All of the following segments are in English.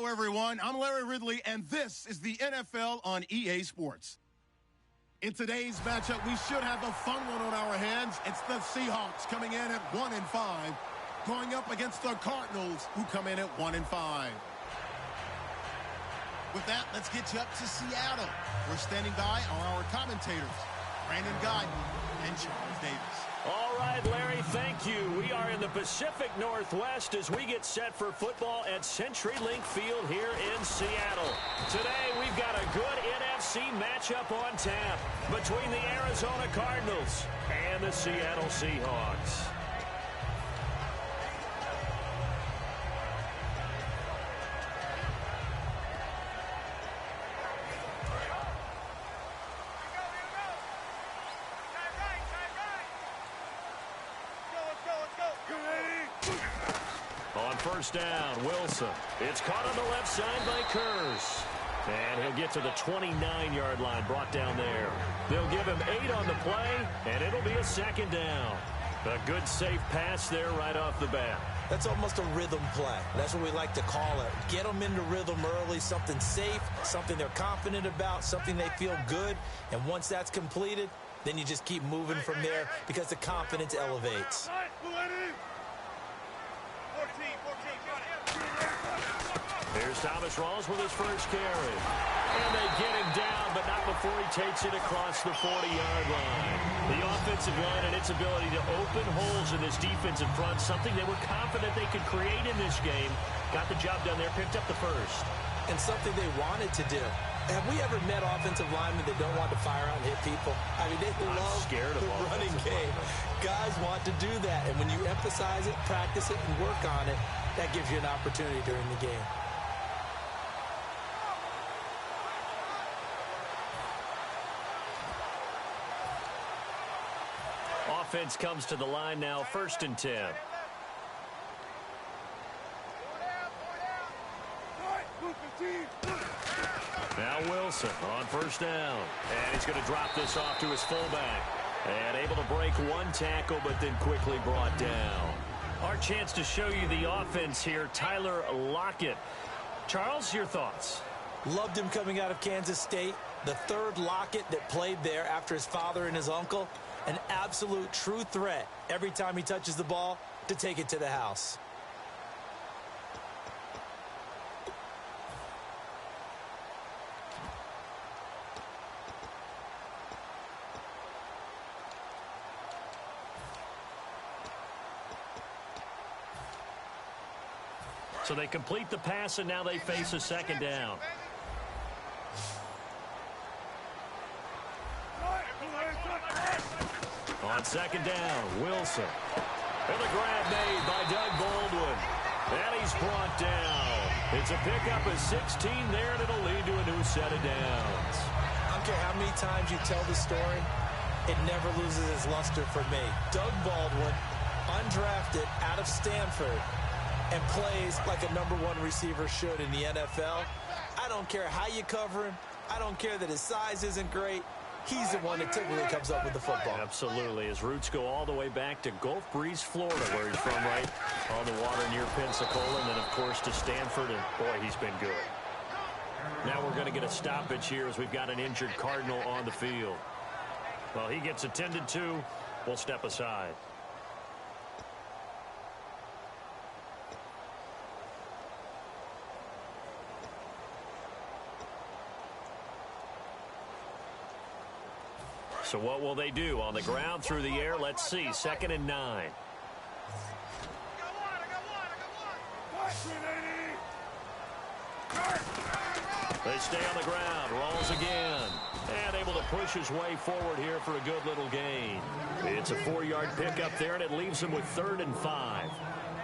Hello, everyone. I'm Larry Ridley, and this is the NFL on EA Sports. In today's matchup, we should have a fun one on our hands. It's the Seahawks coming in at 1-5, going up against the Cardinals, who come in at 1-5. With that, let's get you up to Seattle. We're standing by are our commentators, Brandon Guyton and Charles Davis. All right, Larry, thank you. We are in the Pacific Northwest as we get set for football at CenturyLink Field here in Seattle. Today, we've got a good NFC matchup on tap between the Arizona Cardinals and the Seattle Seahawks. On first down, Wilson. It's caught on the left side by Kurz. And he'll get to the 29-yard line, brought down there. They'll give him 8 on the play, and it'll be a second down. A good, safe pass there right off the bat. That's almost a rhythm play. That's what we like to call it. Get them into rhythm early, something safe, something they're confident about, something they feel good. And once that's completed, then you just keep moving from there because the confidence elevates. Here's Thomas Rawls with his first carry. And they get him down, but not before he takes it across the 40-yard line. The offensive line and its ability to open holes in this defensive front, something they were confident they could create in this game. Got the job done there, picked up the first. And something they wanted to do. Have we ever met offensive linemen that don't want to fire out and hit people? I mean, they love the running game. Guys want to do that. And when you emphasize it, practice it, and work on it, that gives you an opportunity during the game. Offense comes to the line now, 1st and 10. Now Wilson on first down. And he's going to drop this off to his fullback. And able to break one tackle, but then quickly brought down. Our chance to show you the offense here, Tyler Lockett. Charles, your thoughts? Loved him coming out of Kansas State. The third Lockett that played there after his father and his uncle. An absolute true threat every time he touches the ball to take it to the house. So they complete the pass, and now they face a second down. On second down, Wilson. And the grab made by Doug Baldwin. And he's brought down. It's a pickup of 16 there, and it'll lead to a new set of downs. I don't care how many times you tell the story, it never loses its luster for me. Doug Baldwin, undrafted out of Stanford, and plays like a #1 receiver should in the NFL. I don't care how you cover him. I don't care that his size isn't great. He's the one that typically comes up with the football. Absolutely. His roots go all the way back to Gulf Breeze, Florida, where he's from, right on the water near Pensacola, and then, of course, to Stanford, and, boy, he's been good. Now we're going to get a stoppage here as we've got an injured Cardinal on the field. Well, he gets attended to. We'll step aside. So what will they do? On the ground, through the air, let's see. 2nd and 9. They stay on the ground. Rolls again. And able to push his way forward here for a good little gain. It's a 4-yard pickup there, and it leaves him with 3rd and 5.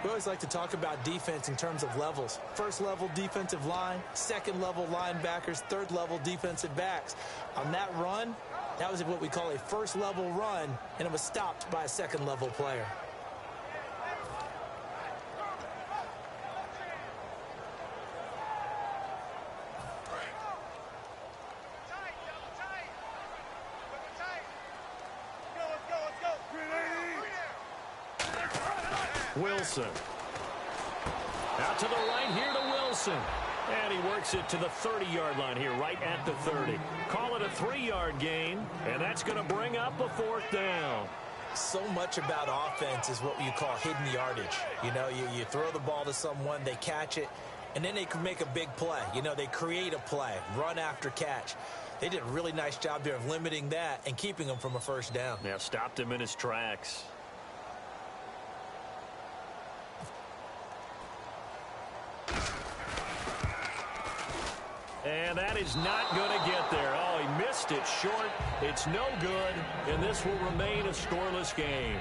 We always like to talk about defense in terms of levels. 1st level defensive line, 2nd level linebackers, 3rd level defensive backs. On that run, that was what we call a 1st level run, and it was stopped by a 2nd level player. Wilson. Out to the right here to Wilson. And he works it to the 30-yard line here, right at the 30. Call it a 3-yard gain, and that's going to bring up a 4th down. So much about offense is what you call hidden yardage. You know, you throw the ball to someone, they catch it, and then they can make a big play. You know, they create a play, run after catch. They did a really nice job there of limiting that and keeping him from a 1st down. Yeah, stopped him in his tracks. And that is not going to get there. Oh, he missed it short. It's no good, and this will remain a scoreless game.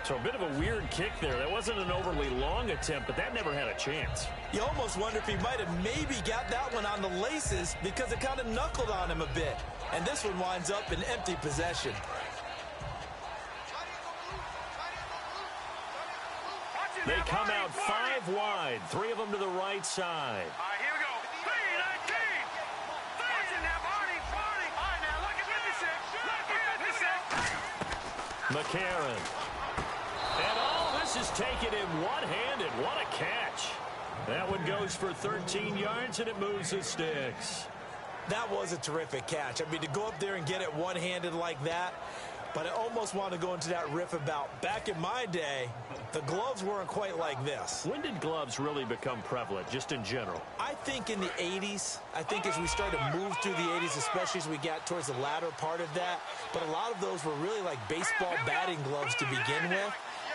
So a bit of a weird kick there. That wasn't an overly long attempt, but that never had a chance. You almost wonder if he might have maybe got that one on the laces because it kind of knuckled on him a bit. And this one winds up in empty possession. They come out 5 wide, 3 of them to the right side. All right, here we go. 3-19. McCarron. And all this is taken in one-handed. What a catch. That one goes for 13 yards, and it moves the sticks. That was a terrific catch. I mean, to go up there and get it one-handed like that, but I almost want to go into that riff about back in my day, the gloves weren't quite like this. When did gloves really become prevalent, just in general? I think in the 80s. I think as we started to move through the 80s, especially as we got towards the latter part of that. But a lot of those were really like baseball batting gloves to begin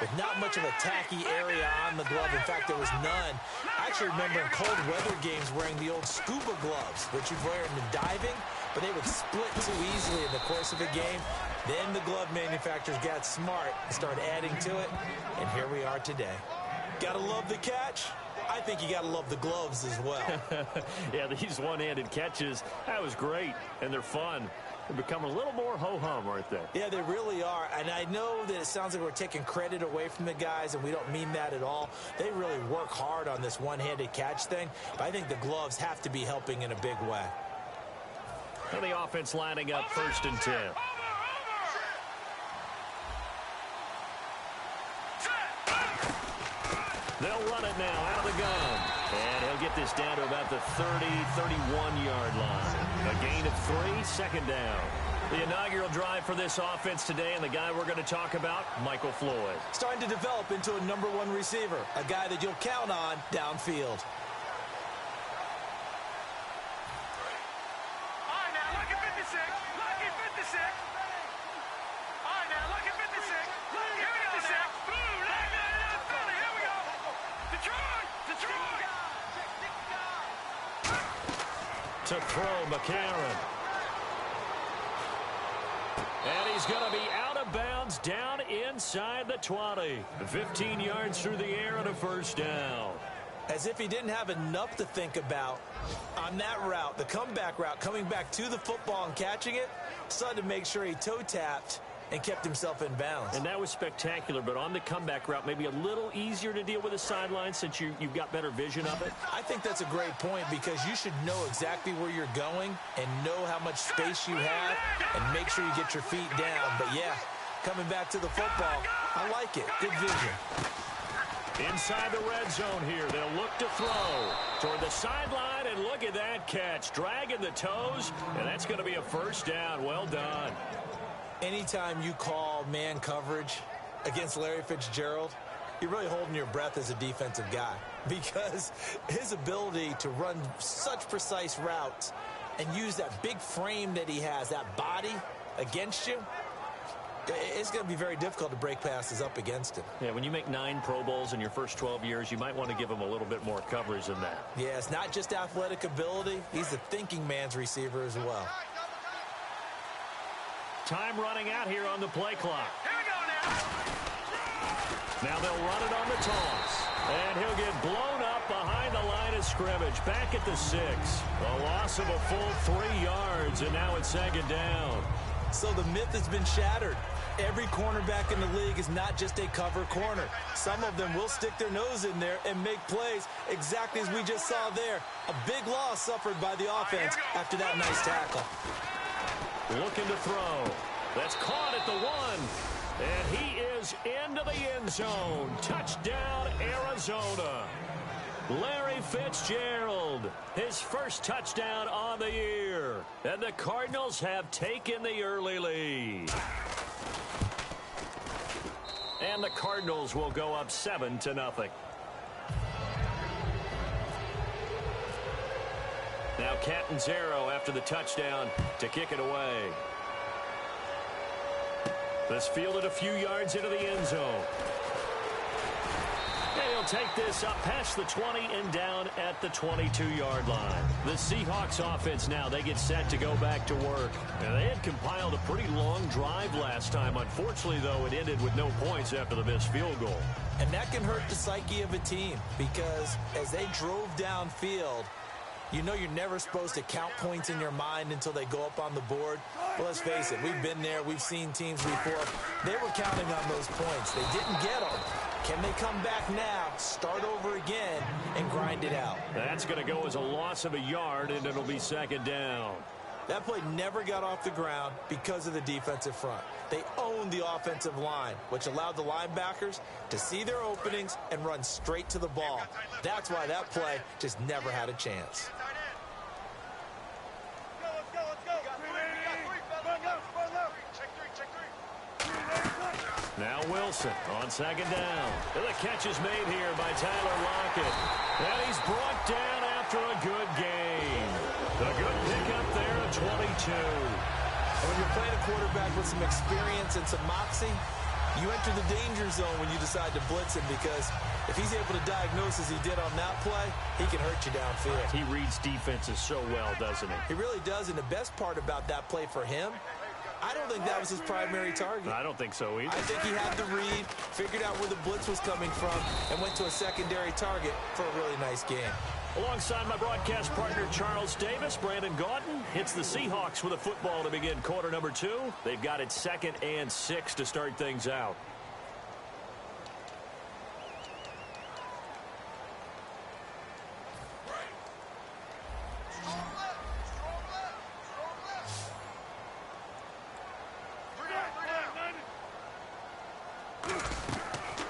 with not much of a tacky area on the glove. In fact, there was none. I actually remember in cold weather games wearing the old scuba gloves, which you'd wear in the diving, but they would split too easily in the course of a game. Then the glove manufacturers got smart and started adding to it, and here we are today. Gotta love the catch. I think you gotta love the gloves as well. Yeah, these one-handed catches, that was great, and they're fun. They become a little more ho-hum, aren't they? Yeah, they really are. And I know that it sounds like we're taking credit away from the guys, and we don't mean that at all. They really work hard on this one-handed catch thing, but I think the gloves have to be helping in a big way. And the offense lining up 1st and 10. They'll run it now out of the gun. And he'll get this down to about the 30, 31-yard line. A gain of 3, 2nd down. The inaugural drive for this offense today, and the guy we're going to talk about, Michael Floyd. Starting to develop into a #1 receiver, a guy that you'll count on downfield. To throw, McCarron. And he's going to be out of bounds down inside the 20. 15 yards through the air and a 1st down. As if he didn't have enough to think about on that route, the comeback route, coming back to the football and catching it, decided to make sure he toe-tapped and kept himself in bounds. And that was spectacular, but on the comeback route, maybe a little easier to deal with the sideline since you've got better vision of it? I think that's a great point because you should know exactly where you're going and know how much space you have and make sure you get your feet down. But, yeah, coming back to the football, I like it. Good vision. Inside the red zone here, they'll look to throw toward the sideline, and look at that catch. Dragging the toes, and that's going to be a 1st down. Well done. Anytime you call man coverage against Larry Fitzgerald, you're really holding your breath as a defensive guy because his ability to run such precise routes and use that big frame that he has, that body against you, it's going to be very difficult to break passes up against him. Yeah, when you make 9 Pro Bowls in your first 12 years, you might want to give him a little bit more coverage than that. Yeah, it's not just athletic ability. He's a thinking man's receiver as well. Time running out here on the play clock. Here we go now. Now they'll run it on the toss. And he'll get blown up behind the line of scrimmage. Back at the 6. A loss of a full 3 yards, and now it's 2nd down. So the myth has been shattered. Every cornerback in the league is not just a cover corner. Some of them will stick their nose in there and make plays exactly as we just saw there. A big loss suffered by the offense after that nice tackle. Looking to throw. That's caught at the 1. And he is into the end zone. Touchdown, Arizona. Larry Fitzgerald, his first touchdown on the year. And the Cardinals have taken the early lead. And the Cardinals will go up 7-0. Now Catanzaro after the touchdown to kick it away. This fielded a few yards into the end zone. And he'll take this up past the 20 and down at the 22-yard line. The Seahawks offense now, they get set to go back to work. And they had compiled a pretty long drive last time. Unfortunately, though, it ended with no points after the missed field goal. And that can hurt the psyche of a team because as they drove downfield, you know you're never supposed to count points in your mind until they go up on the board. But let's face it, we've been there. We've seen teams before. They were counting on those points. They didn't get them. Can they come back now, start over again, and grind it out? That's going to go as a loss of a yard, and it'll be second down. That play never got off the ground because of the defensive front. They owned the offensive line, which allowed the linebackers to see their openings and run straight to the ball. That's why that play just never had a chance. Now Wilson on second down. And the catch is made here by Tyler Lockett. And he's brought down after a good game. A good pickup there at 22. And when you're playing a quarterback with some experience and some moxie, you enter the danger zone when you decide to blitz him because if he's able to diagnose as he did on that play, he can hurt you downfield. He reads defenses so well, doesn't he? He really does, and the best part about that play for him, I don't think that was his primary target. I don't think so either. I think he had the read, figured out where the blitz was coming from, and went to a secondary target for a really nice game. Alongside my broadcast partner, Charles Davis, Brandon Gaudin hits the Seahawks with a football to begin quarter number 2. They've got it 2nd and 6 to start things out.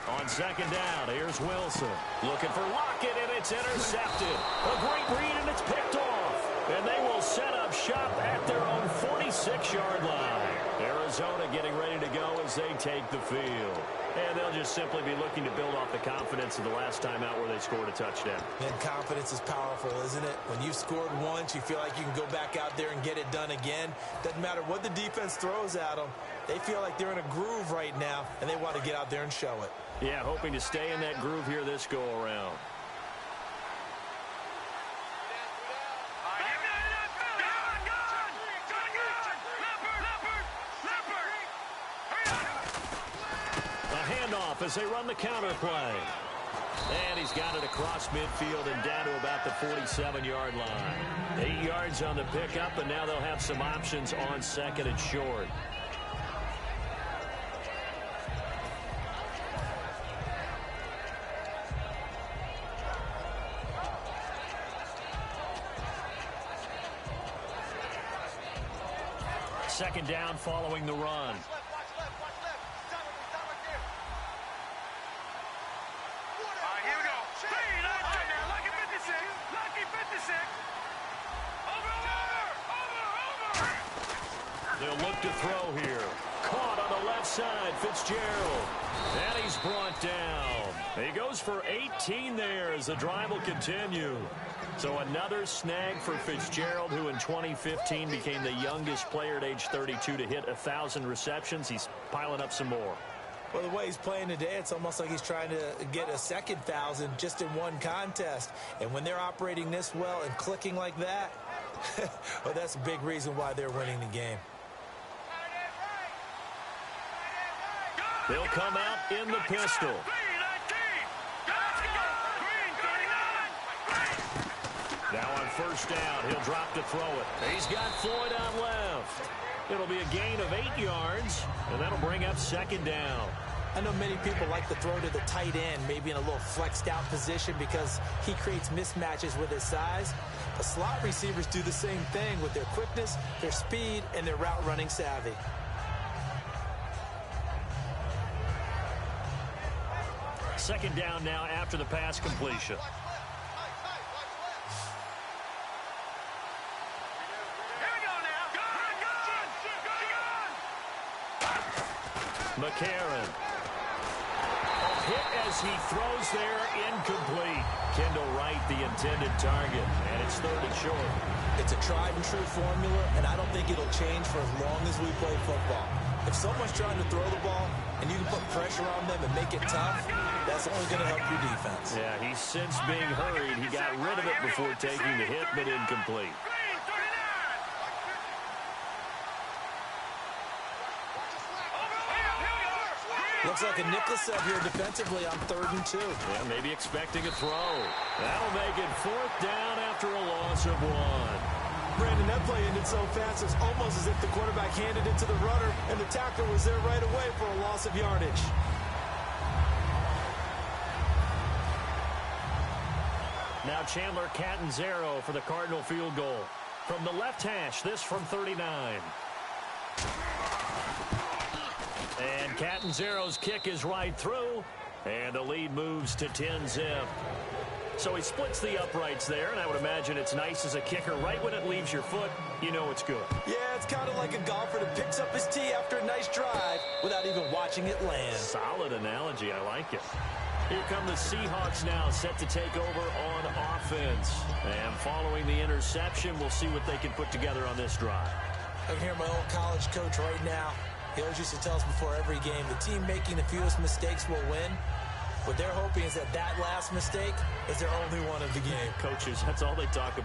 On second down, here's Wilson. Looking for Lockett, and it's intercepted. A great read, and it's picked off. And they will set up shop at their own 46-yard line. Arizona getting ready to go as they take the field. And they'll just simply be looking to build off the confidence of the last time out where they scored a touchdown. And confidence is powerful, isn't it? When you've scored once, you feel like you can go back out there and get it done again. Doesn't matter what the defense throws at them. They feel like they're in a groove right now, and they want to get out there and show it. Yeah, hoping to stay in that groove here this go-around. A handoff as they run the counter play. And he's got it across midfield and down to about the 47-yard line. 8 yards on the pickup, and now they'll have some options on second and short. Second down following the run. Here we go. Lucky 56. Lucky 56. Over. They'll look to throw here. Caught on the left side, Fitzgerald. And he's brought down. He goes for 18 there as the drive will continue. So another snag for Fitzgerald, who in 2015 became the youngest player at age 32 to hit 1,000 receptions. He's piling up some more. Well, the way he's playing today, it's almost like he's trying to get a second 1,000 just in one contest. And when they're operating this well and clicking like that, well, that's a big reason why they're winning the game. They'll come out in the pistol. Now on first down, he'll drop to throw it. He's got Floyd on left. It'll be a gain of 8 yards, and that'll bring up second down. I know many people like to throw to the tight end, maybe in a little flexed out position because he creates mismatches with his size. But slot receivers do the same thing with their quickness, their speed, and their route running savvy. Second down now after the pass completion. McCarron. A hit as he throws there, incomplete. Kendall Wright, the intended target, and it's 3rd and short. It's a tried-and-true formula, and I don't think it'll change for as long as we play football. If someone's trying to throw the ball and you can put pressure on them and make it tough, that's only going to help your defense. Yeah, he's since being hurried. He got rid of it before taking the hit, but incomplete. Looks like a nickel set here defensively on 3rd and 2. Yeah, maybe expecting a throw. That'll make it 4th down after a loss of 1. Brandon, that play ended so fast, it's almost as if the quarterback handed it to the runner, and the tackler was there right away for a loss of yardage. Now Chandler Catanzaro for the Cardinal field goal. From the left hash, this from 39. And Catanzaro's kick is right through, and the lead moves to 10-zip. So he splits the uprights there, and I would imagine it's nice as a kicker. Right when it leaves your foot, you know it's good. Yeah, it's kind of like a golfer that picks up his tee after a nice drive without even watching it land. Solid analogy. I like it. Here come the Seahawks now, set to take over on offense. And following the interception, we'll see what they can put together on this drive. I can hear my old college coach right now. He always used to tell us before every game, the team making the fewest mistakes will win. What they're hoping is that last mistake is their only one of the game. Coaches, that's all they talk about.